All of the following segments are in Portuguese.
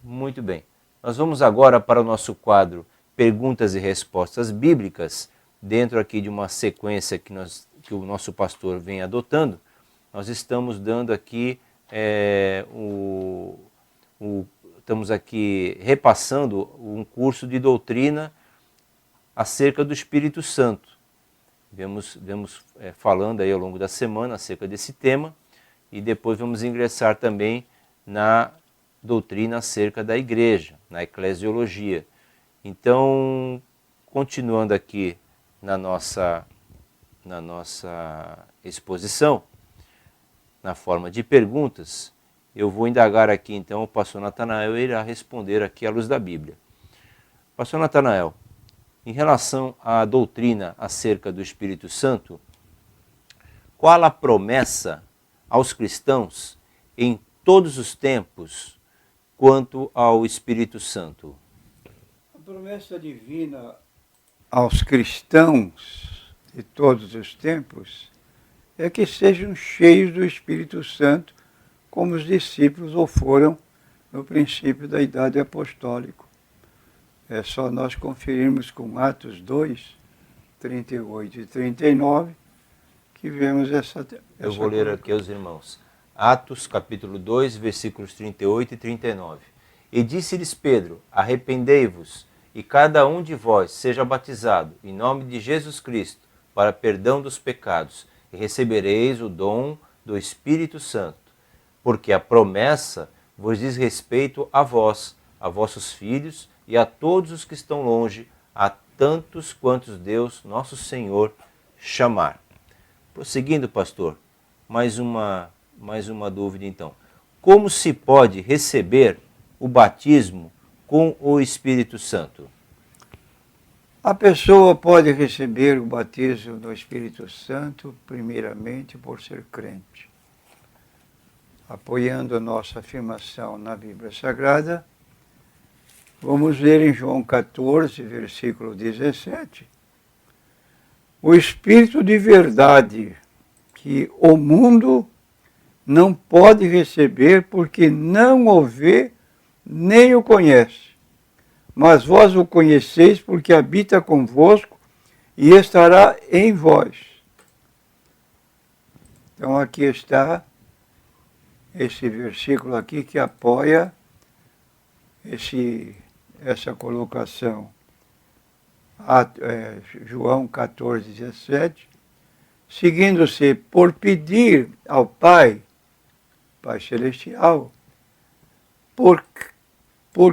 Muito bem. Nós vamos agora para o nosso quadro Perguntas e Respostas Bíblicas, dentro aqui de uma sequência que o nosso pastor vem adotando. Nós estamos dando aqui, estamos aqui repassando um curso de doutrina acerca do Espírito Santo. Vemos falando aí ao longo da semana acerca desse tema e depois vamos ingressar também na doutrina acerca da igreja, na eclesiologia. Então, continuando aqui na nossa exposição, na forma de perguntas, eu vou indagar aqui então o pastor Natanael irá responder aqui à luz da Bíblia. Pastor Natanael, em relação à doutrina acerca do Espírito Santo, qual a promessa aos cristãos em todos os tempos quanto ao Espírito Santo? A promessa divina aos cristãos de todos os tempos é que sejam cheios do Espírito Santo, como os discípulos o foram no princípio da idade apostólica. É só nós conferirmos com Atos 2, 38 e 39, que vemos essa Eu vou ler aqui aos irmãos. Atos capítulo 2, versículos 38 e 39. E disse-lhes Pedro, arrependei-vos, e cada um de vós seja batizado, em nome de Jesus Cristo, para perdão dos pecados, e recebereis o dom do Espírito Santo, porque a promessa vos diz respeito a vós, a vossos filhos e a todos os que estão longe, a tantos quantos Deus, nosso Senhor, chamar. Prosseguindo, pastor, mais uma dúvida então. Como se pode receber o batismo com o Espírito Santo? A pessoa pode receber o batismo do Espírito Santo, primeiramente, por ser crente. Apoiando a nossa afirmação na Bíblia Sagrada, vamos ler em João 14, versículo 17. O Espírito de verdade, que o mundo não pode receber porque não o vê nem o conhece. Mas vós o conheceis porque habita convosco e estará em vós. Então aqui está esse versículo aqui que apoia essa colocação. João 14, 17, seguindo-se por pedir ao Pai Celestial, por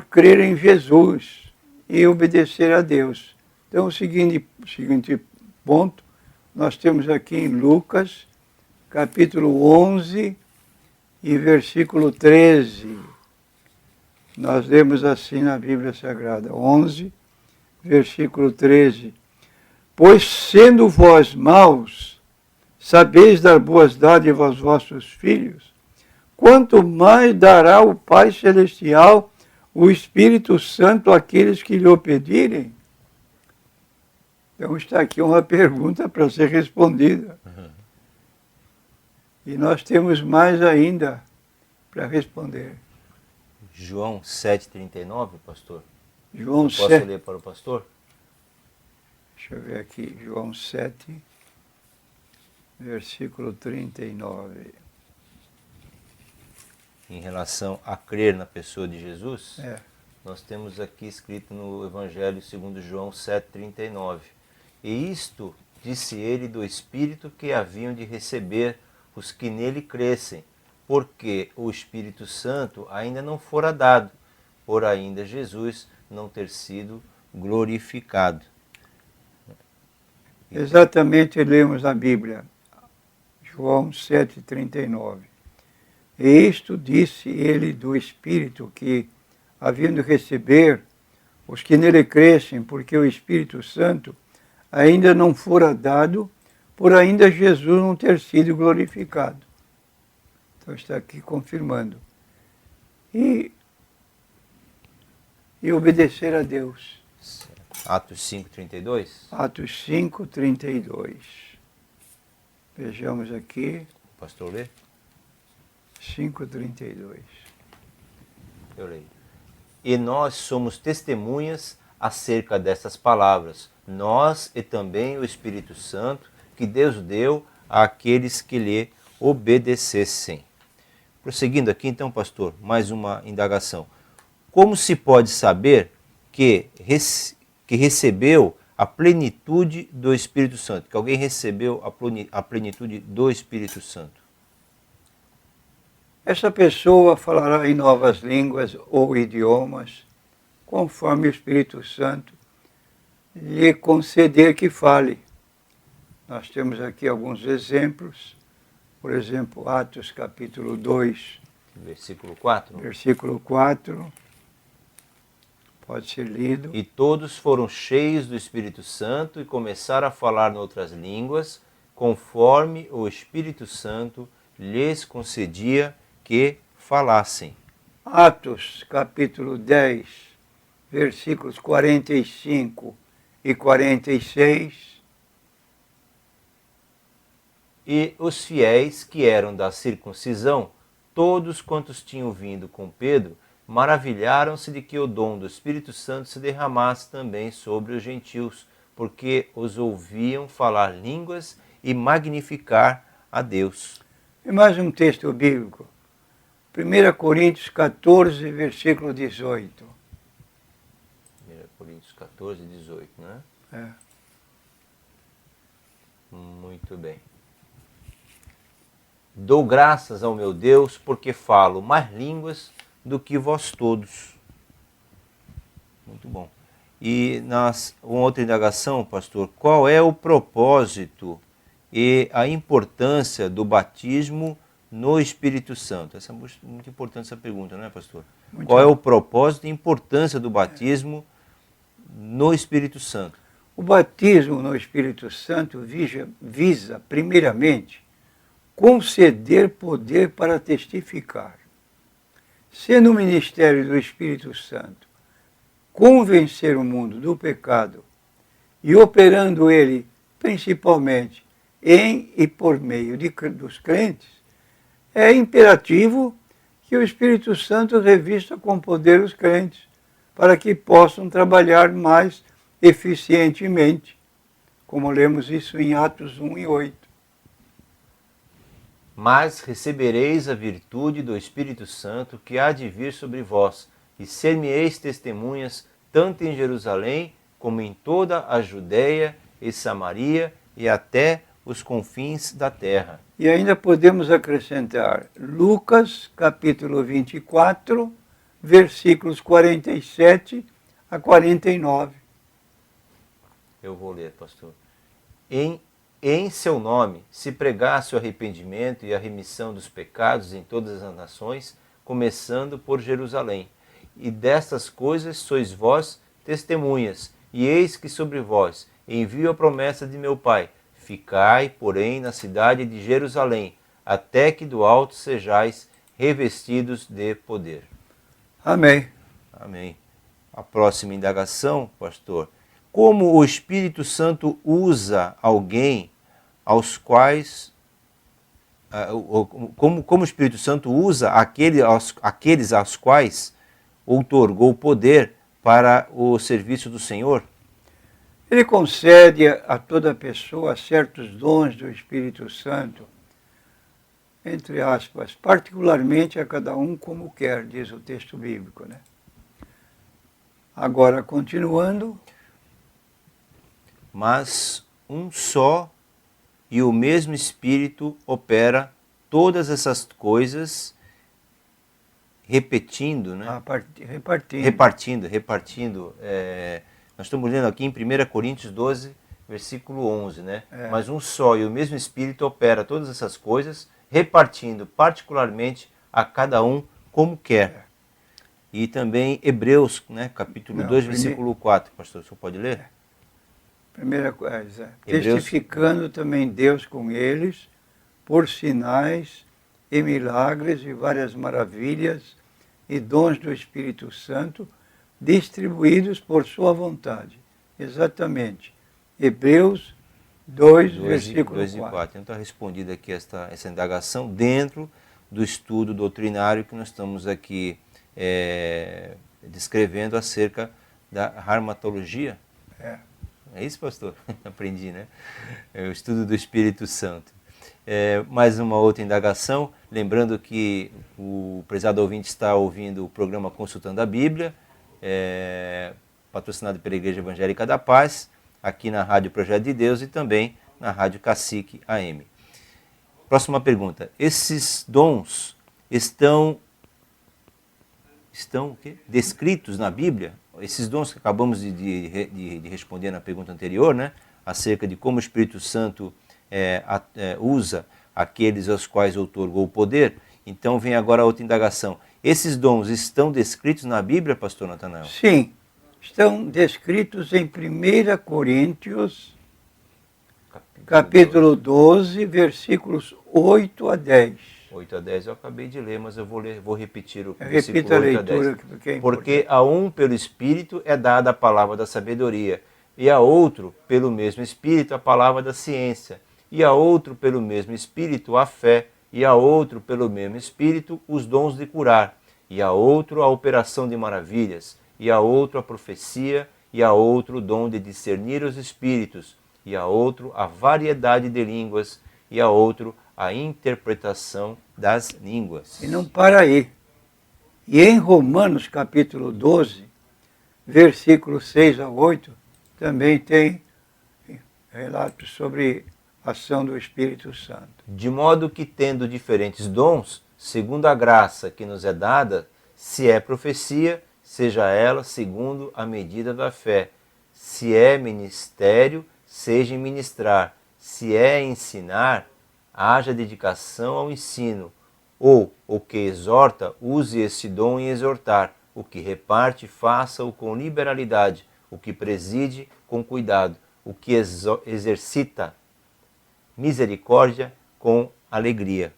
crer em Jesus e obedecer a Deus. Então, o seguinte ponto, nós temos aqui em Lucas, capítulo 11 e versículo 13. Nós lemos assim na Bíblia Sagrada, 11, versículo 13. Pois sendo vós maus, sabeis dar boas dádivas aos vossos filhos, quanto mais dará o Pai Celestial o Espírito Santo àqueles que lhe o pedirem? Então está aqui uma pergunta para ser respondida. E nós temos mais ainda para responder. João 7,39, pastor? João Posso 7. ler para o pastor? Deixa eu ver aqui, João 7, versículo 39. Em relação a crer na pessoa de Jesus, É. nós temos aqui escrito no Evangelho segundo João 7,39. E isto disse ele do Espírito que haviam de receber os que nele crescem, porque o Espírito Santo ainda não fora dado, por ainda Jesus não ter sido glorificado. Exatamente, lemos na Bíblia, João 7,39. E isto disse ele do Espírito que, havendo receber os que nele crescem, porque o Espírito Santo ainda não fora dado, por ainda Jesus não ter sido glorificado. Então está aqui confirmando. E obedecer a Deus. Atos 5,32? Atos 5:32. Vejamos aqui. Pastor lê? 5:32. Eu leio. e nós somos testemunhas acerca dessas palavras. Nós e também o Espírito Santo que Deus deu àqueles que lhe obedecessem. Prosseguindo aqui então, pastor, mais uma indagação. Como se pode saber que recebeu a plenitude do Espírito Santo? Que alguém recebeu a plenitude do Espírito Santo? Essa pessoa falará em novas línguas ou idiomas, conforme o Espírito Santo lhe conceder que fale. Nós temos aqui alguns exemplos. Por exemplo, Atos capítulo 2, versículo 4. Versículo 4. Pode ser lido. E todos foram cheios do Espírito Santo e começaram a falar em outras línguas, conforme o Espírito Santo lhes concedia que falassem. Atos capítulo 10, versículos 45 e 46. E os fiéis que eram da circuncisão, todos quantos tinham vindo com Pedro, maravilharam-se de que o dom do Espírito Santo se derramasse também sobre os gentios, porque os ouviam falar línguas e magnificar a Deus. E mais um texto bíblico. 1 Coríntios 14, versículo 18. 1 Coríntios 14, 18, né? É. Muito bem. Dou graças ao meu Deus, porque falo mais línguas do que vós todos. Muito bom. E uma outra indagação, pastor, qual é o propósito e a importância do batismo no Espírito Santo? Essa é muito importante essa pergunta, não é, pastor? Qual é o propósito e importância do batismo no Espírito Santo? O batismo no Espírito Santo visa primeiramente, conceder poder para testificar. Sendo o ministério do Espírito Santo convencer o mundo do pecado e operando ele principalmente em e por meio dos crentes, é imperativo que o Espírito Santo revista com poder os crentes para que possam trabalhar mais eficientemente, como lemos isso em Atos 1 e 8. Mas recebereis a virtude do Espírito Santo que há de vir sobre vós, e ser-me-eis testemunhas, tanto em Jerusalém, como em toda a Judéia e Samaria, e até os confins da terra. E ainda podemos acrescentar Lucas, capítulo 24, versículos 47 a 49. Eu vou ler, pastor. Em seu nome se pregasse o arrependimento e a remissão dos pecados em todas as nações, começando por Jerusalém. E destas coisas sois vós testemunhas, e eis que sobre vós envio a promessa de meu Pai. Ficai, porém, na cidade de Jerusalém, até que do alto sejais revestidos de poder. Amém. Amém. A próxima indagação, pastor. Como o Espírito Santo usa alguém aos quais... Como o Espírito Santo usa aqueles aos quais outorgou poder para o serviço do Senhor? Ele concede a toda pessoa certos dons do Espírito Santo, entre aspas, particularmente a cada um como quer, diz o texto bíblico, né? Agora, continuando. Mas um só e o mesmo Espírito opera todas essas coisas, repetindo, né? Repartindo. Nós estamos lendo aqui em 1 Coríntios 12, versículo 11, né? Mas um só e o mesmo Espírito opera todas essas coisas, repartindo particularmente a cada um como quer. E também Hebreus, né? Capítulo 2, versículo 4. Pastor, o senhor pode ler? Primeira coisa, testificando também Deus com eles, por sinais e milagres e várias maravilhas e dons do Espírito Santo, distribuídos por sua vontade. Exatamente. Hebreus 2, versículo 2 e 4. Então está respondida aqui essa indagação dentro do estudo doutrinário que nós estamos aqui descrevendo acerca da harmatologia. É. É isso, pastor? Aprendi, né? É o estudo do Espírito Santo. Mais uma outra indagação, lembrando que o prezado ouvinte está ouvindo o programa Consultando a Bíblia, patrocinado pela Igreja Evangélica da Paz, aqui na Rádio Projeto de Deus e também na Rádio Cacique AM. Próxima pergunta. Esses dons estão o quê? Descritos na Bíblia? Esses dons que acabamos de responder na pergunta anterior, né? Acerca de como o Espírito Santo usa aqueles aos quais outorgou o poder. Então vem agora a outra indagação. Esses dons estão descritos na Bíblia, pastor Natanael? Sim, estão descritos em 1 Coríntios, capítulo 12, versículos 8 a 10. 8 a 10 eu acabei de ler, mas eu vou repetir o versículo 8 a 10. Repita a leitura, porque é Porque a um pelo Espírito é dada a palavra da sabedoria, e a outro pelo mesmo Espírito a palavra da ciência, e a outro pelo mesmo Espírito a fé, e a outro pelo mesmo Espírito os dons de curar, e a outro a operação de maravilhas, e a outro a profecia, e a outro o dom de discernir os espíritos, e a outro a variedade de línguas, e a outro a interpretação das línguas. E não para aí. E em Romanos capítulo 12, versículos 6 a 8, também tem relatos sobre a ação do Espírito Santo. De modo que, tendo diferentes dons, segundo a graça que nos é dada, se é profecia, seja ela segundo a medida da fé. Se é ministério, seja em ministrar. Se é ensinar, haja dedicação ao ensino. Ou o que exorta, use esse dom em exortar. O que reparte, faça-o com liberalidade. O que preside, com cuidado. O que exercita misericórdia, com alegria.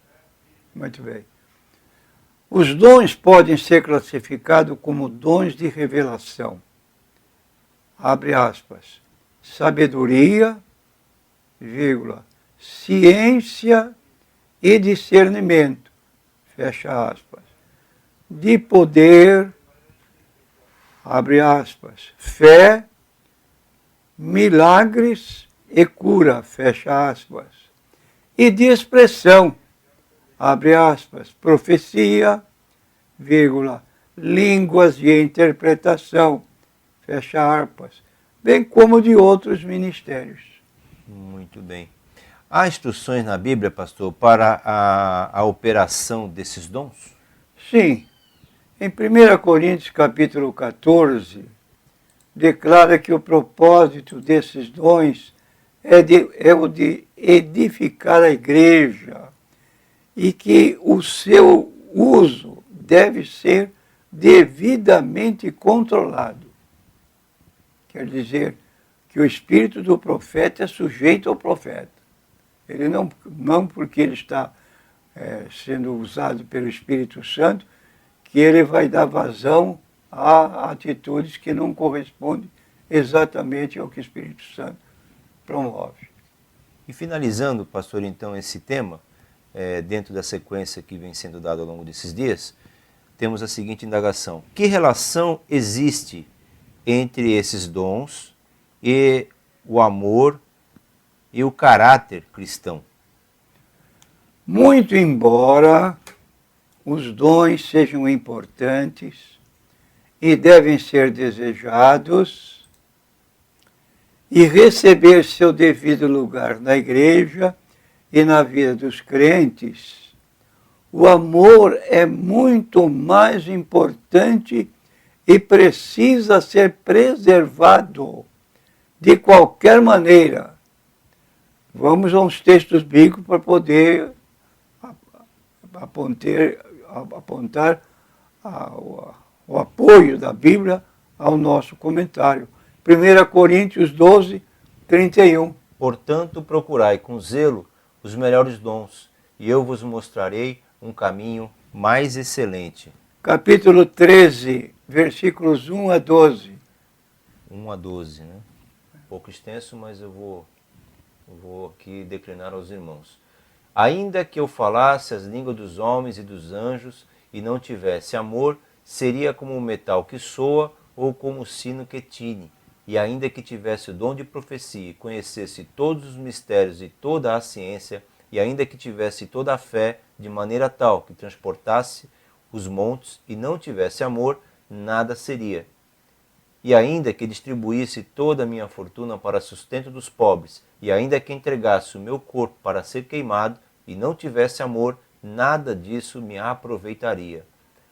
Muito bem. Os dons podem ser classificados como dons de revelação. Abre aspas. Sabedoria, vírgula, ciência e discernimento, fecha aspas. De poder, abre aspas, fé, milagres e cura, fecha aspas. E de expressão, abre aspas, profecia, vírgula, línguas de interpretação, fecha aspas, bem como de outros ministérios. Muito bem. Há instruções na Bíblia, pastor, para a operação desses dons? Sim. Em 1 Coríntios capítulo 14, declara que o propósito desses dons é o de edificar a igreja e que o seu uso deve ser devidamente controlado. Quer dizer que o espírito do profeta é sujeito ao profeta. Ele não porque ele está sendo usado pelo Espírito Santo, que ele vai dar vazão a atitudes que não correspondem exatamente ao que o Espírito Santo promove. E finalizando, pastor, então, esse tema, dentro da sequência que vem sendo dada ao longo desses dias, temos a seguinte indagação. Que relação existe entre esses dons e o amor e o caráter cristão? Muito embora os dons sejam importantes e devem ser desejados e receber seu devido lugar na igreja e na vida dos crentes, o amor é muito mais importante e precisa ser preservado de qualquer maneira. Vamos a uns textos bíblicos para poder apontar o apoio da Bíblia ao nosso comentário. 1 Coríntios 12, 31. Portanto, procurai com zelo os melhores dons, e eu vos mostrarei um caminho mais excelente. Capítulo 13, versículos 1 a 12. 1 a 12, né? Um pouco extenso, mas eu vou aqui declinar aos irmãos. Ainda que eu falasse as línguas dos homens e dos anjos e não tivesse amor, seria como um metal que soa ou como o sino que tine. E ainda que tivesse o dom de profecia e conhecesse todos os mistérios e toda a ciência, e ainda que tivesse toda a fé de maneira tal que transportasse os montes e não tivesse amor, nada seria. E ainda que distribuísse toda a minha fortuna para sustento dos pobres, e ainda que entregasse o meu corpo para ser queimado, e não tivesse amor, nada disso me aproveitaria.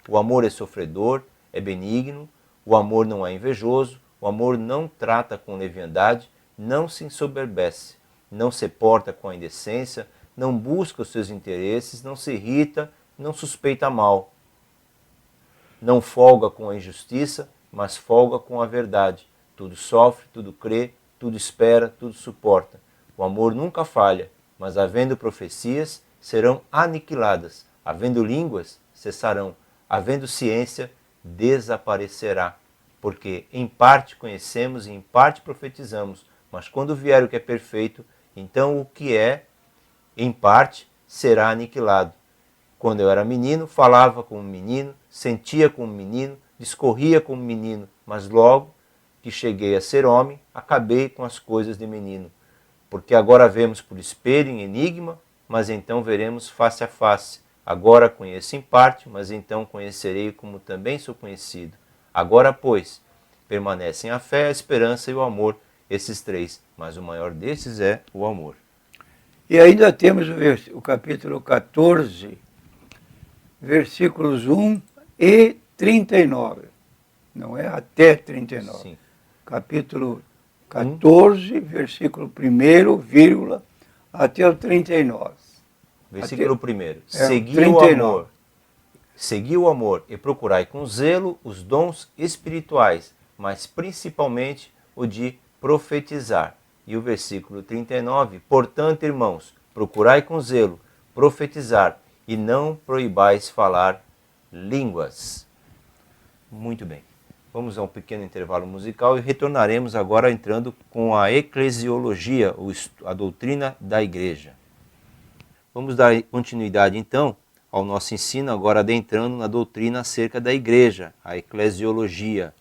O amor é sofredor, é benigno, o amor não é invejoso, o amor não trata com leviandade, não se ensoberbece, não se porta com a indecência, não busca os seus interesses, não se irrita, não suspeita mal, não folga com a injustiça, mas folga com a verdade. Tudo sofre, tudo crê, tudo espera, tudo suporta. O amor nunca falha, mas havendo profecias, serão aniquiladas. Havendo línguas, cessarão. Havendo ciência, desaparecerá. Porque em parte conhecemos e em parte profetizamos, mas quando vier o que é perfeito, então o que é, em parte, será aniquilado. Quando eu era menino, falava como menino, sentia como menino, discorria como menino, mas logo que cheguei a ser homem, acabei com as coisas de menino. Porque agora vemos por espelho em enigma, mas então veremos face a face. Agora conheço em parte, mas então conhecerei como também sou conhecido. Agora, pois, permanecem a fé, a esperança e o amor, esses três, mas o maior desses é o amor. E ainda temos o capítulo 14, versículos 1 e 39. Não é até 39. Sim. Capítulo 14, versículo 1, vírgula, até o 39. Versículo 1. Segui Segui o amor e procurai com zelo os dons espirituais, mas principalmente o de profetizar. E o versículo 39, portanto, irmãos, procurai com zelo profetizar e não proibais falar línguas. Muito bem. Vamos a um pequeno intervalo musical e retornaremos agora entrando com a eclesiologia, a doutrina da igreja. Vamos dar continuidade então ao nosso ensino, agora adentrando na doutrina acerca da igreja, a eclesiologia,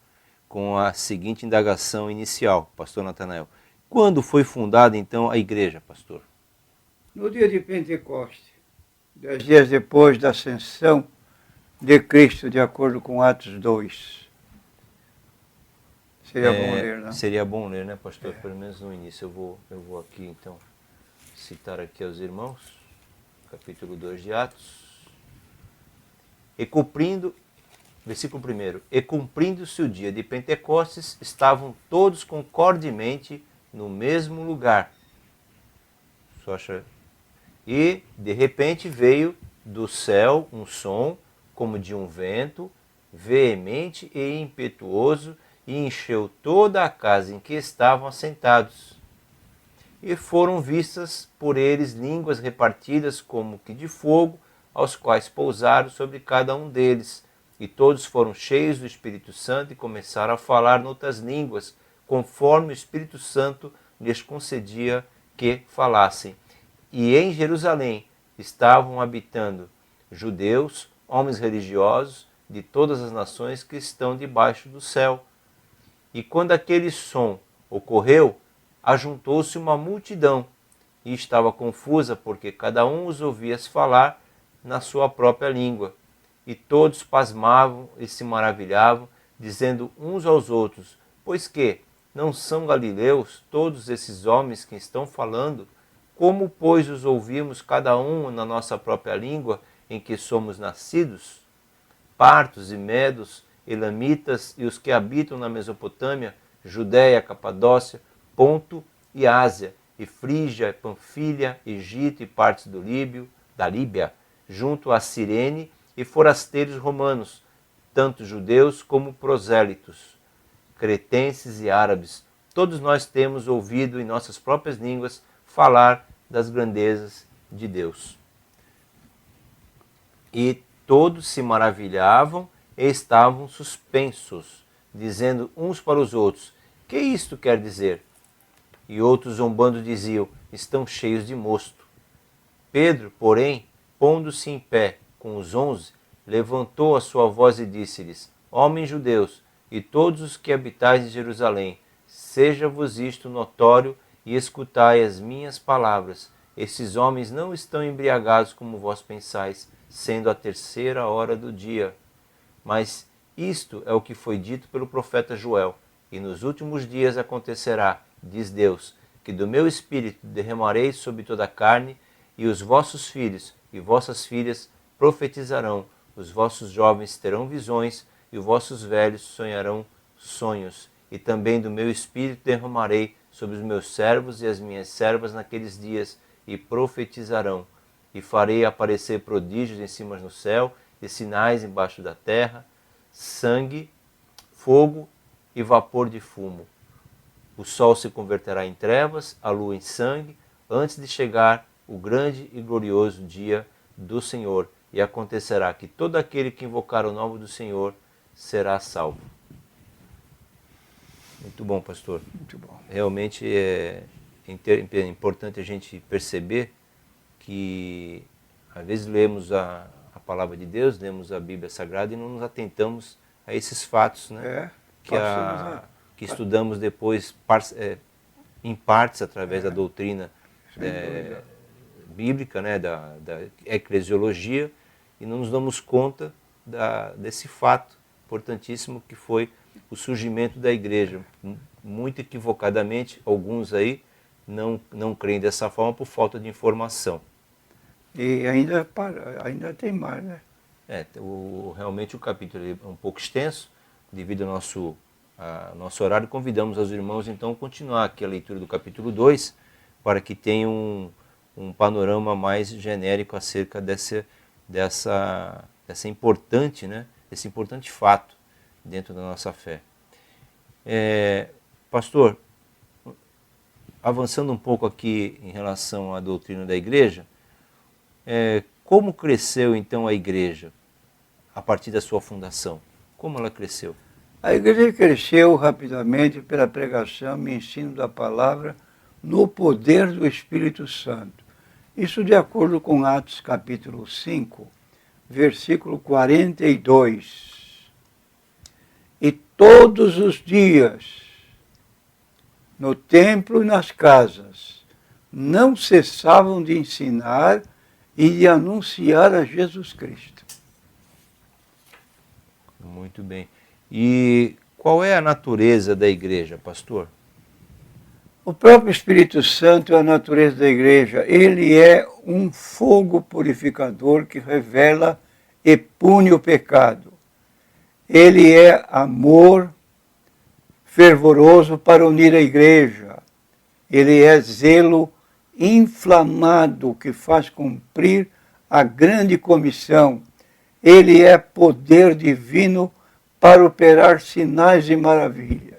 com a seguinte indagação inicial, pastor Natanael. Quando foi fundada então a igreja, pastor? No dia de Pentecostes, 10 dias depois da ascensão de Cristo, de acordo com Atos 2. Seria bom ler, não? Seria bom ler, né, pastor? Pelo menos no início. Eu vou aqui, então, citar aqui aos irmãos, capítulo 2 de Atos. E cumprindo, versículo 1, e cumprindo-se o dia de Pentecostes, estavam todos concordemente no mesmo lugar. E, de repente, veio do céu um som, como de um vento, veemente e impetuoso, e encheu toda a casa em que estavam assentados. E foram vistas por eles línguas repartidas como que de fogo, aos quais pousaram sobre cada um deles. E todos foram cheios do Espírito Santo e começaram a falar noutras línguas, conforme o Espírito Santo lhes concedia que falassem. E em Jerusalém estavam habitando judeus, homens religiosos de todas as nações que estão debaixo do céu. E quando aquele som ocorreu, ajuntou-se uma multidão e estava confusa, porque cada um os ouvia falar na sua própria língua. E todos pasmavam e se maravilhavam, dizendo uns aos outros, pois que não são galileus todos esses homens que estão falando? Como, pois, os ouvimos cada um na nossa própria língua em que somos nascidos? Partos e medos, elamitas e os que habitam na Mesopotâmia, Judéia, Capadócia, Ponto e Ásia, e Frígia, Panfilha, Egito e partes da Líbia, junto a Cirene, e forasteiros romanos, tanto judeus como prosélitos, cretenses e árabes. Todos nós temos ouvido em nossas próprias línguas falar das grandezas de Deus. E todos se maravilhavam e estavam suspensos, dizendo uns para os outros, que isto quer dizer? E outros zombando diziam, estão cheios de mosto. Pedro, porém, pondo-se em pé com os 11, levantou a sua voz e disse-lhes: Homens judeus, e todos os que habitais em Jerusalém, seja-vos isto notório e escutai as minhas palavras. Esses homens não estão embriagados como vós pensais, sendo a 3ª hora do dia. Mas isto é o que foi dito pelo profeta Joel. E nos últimos dias acontecerá, diz Deus, que do meu espírito derramarei sobre toda a carne, e os vossos filhos e vossas filhas profetizarão, os vossos jovens terão visões, e os vossos velhos sonharão sonhos. E também do meu espírito derramarei sobre os meus servos e as minhas servas naqueles dias, e profetizarão. E farei aparecer prodígios em cima no céu, e sinais embaixo da terra, sangue, fogo e vapor de fumo. O sol se converterá em trevas, a lua em sangue, antes de chegar o grande e glorioso dia do Senhor. E acontecerá que todo aquele que invocar o nome do Senhor será salvo. Muito bom, pastor. Muito bom. Realmente é importante a gente perceber que às vezes lemos a palavra de Deus, lemos a Bíblia Sagrada e não nos atentamos a esses fatos, né? Que estudamos depois em partes através da doutrina bíblica, né? da eclesiologia, e não nos damos conta desse fato importantíssimo que foi o surgimento da igreja. Muito equivocadamente, alguns aí não creem dessa forma por falta de informação. E ainda tem mais, né? Realmente o capítulo é um pouco extenso, devido ao nosso horário. Convidamos os irmãos então a continuar aqui a leitura do capítulo 2, para que tenham um panorama mais genérico acerca desse importante fato dentro da nossa fé. Pastor, avançando um pouco aqui em relação à doutrina da igreja, como cresceu então a igreja a partir da sua fundação? Como ela cresceu? A igreja cresceu rapidamente pela pregação e ensino da palavra no poder do Espírito Santo. Isso de acordo com Atos capítulo 5, versículo 42. E todos os dias, no templo e nas casas, não cessavam de ensinar e de anunciar a Jesus Cristo. Muito bem. E qual é a natureza da igreja, pastor? O próprio Espírito Santo é a natureza da igreja. Ele é um fogo purificador que revela e pune o pecado. Ele é amor fervoroso para unir a igreja. Ele é zelo inflamado que faz cumprir a grande comissão. Ele é poder divino para operar sinais e maravilhas.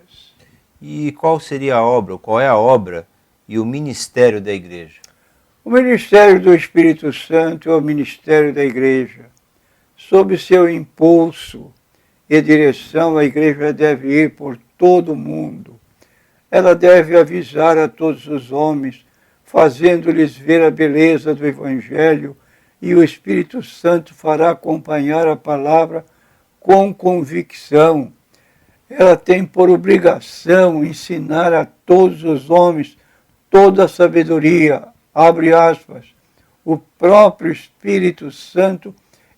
E qual seria a obra, qual é a obra e o ministério da igreja? O ministério do Espírito Santo é o ministério da igreja. Sob seu impulso e direção, a igreja deve ir por todo o mundo. Ela deve avisar a todos os homens, fazendo-lhes ver a beleza do Evangelho, e o Espírito Santo fará acompanhar a palavra com convicção. Ela tem por obrigação ensinar a todos os homens toda a sabedoria, abre aspas, o próprio Espírito Santo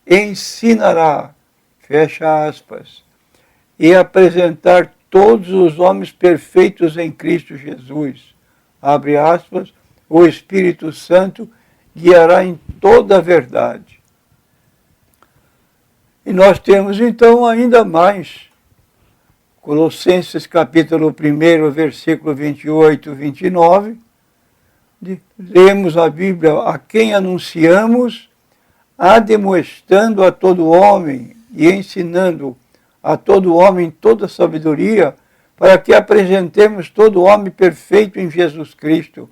ensinará, fecha aspas, e apresentar todos os homens perfeitos em Cristo Jesus, abre aspas, o Espírito Santo guiará em toda a verdade. E nós temos então ainda mais, Colossenses capítulo 1, versículo 28 e 29, lemos a Bíblia: a quem anunciamos, admoestando a todo homem e ensinando a todo homem toda sabedoria, para que apresentemos todo homem perfeito em Jesus Cristo.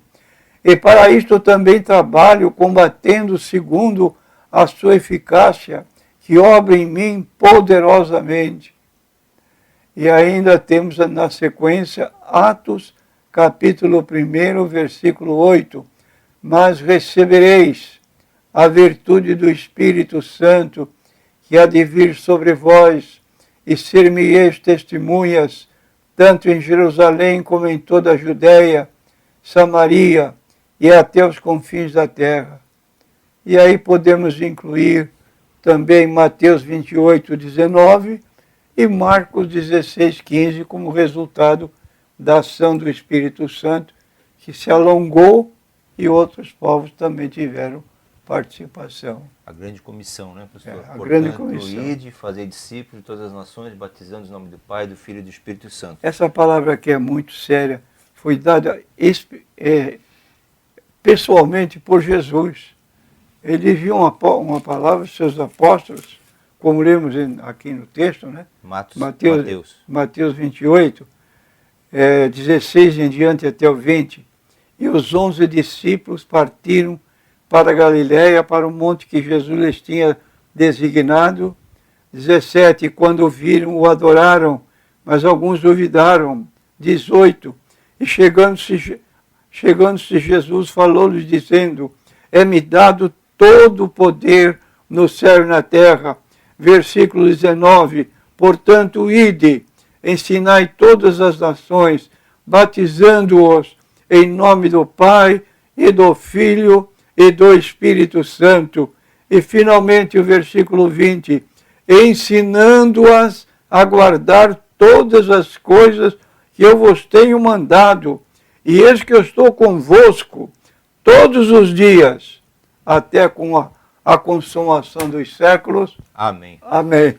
E para isto também trabalho, combatendo segundo a sua eficácia, que obra em mim poderosamente. E ainda temos na sequência Atos, capítulo 1, versículo 8. Mas recebereis a virtude do Espírito Santo, que há de vir sobre vós, e ser-me-eis testemunhas, tanto em Jerusalém como em toda a Judéia, Samaria e até os confins da terra. E aí podemos incluir também Mateus 28, 19 e Marcos 16, 15 como resultado da ação do Espírito Santo, que se alongou e outros povos também tiveram participação. A grande comissão, né, pastor? A Portanto, grande comissão. ide, fazer discípulos de todas as nações, batizando em nome do Pai, do Filho e do Espírito Santo. Essa palavra aqui é muito séria, foi dada pessoalmente por Jesus. Ele viu uma palavra, seus apóstolos, como lemos aqui no texto, né? Mateus 28, 16 em diante até o 20. E os 11 discípulos partiram para a Galiléia, para o monte que Jesus lhes tinha designado. 17, quando o viram, o adoraram, mas alguns duvidaram. 18, e chegando-se Jesus, falou-lhes dizendo, é-me dado todo o poder no céu e na terra. Versículo 19, portanto, ide, ensinai todas as nações, batizando-os em nome do Pai e do Filho e do Espírito Santo. E finalmente o versículo 20, ensinando-as a guardar todas as coisas que eu vos tenho mandado, e eis que eu estou convosco todos os dias, até com a consumação dos séculos. Amém. Amém.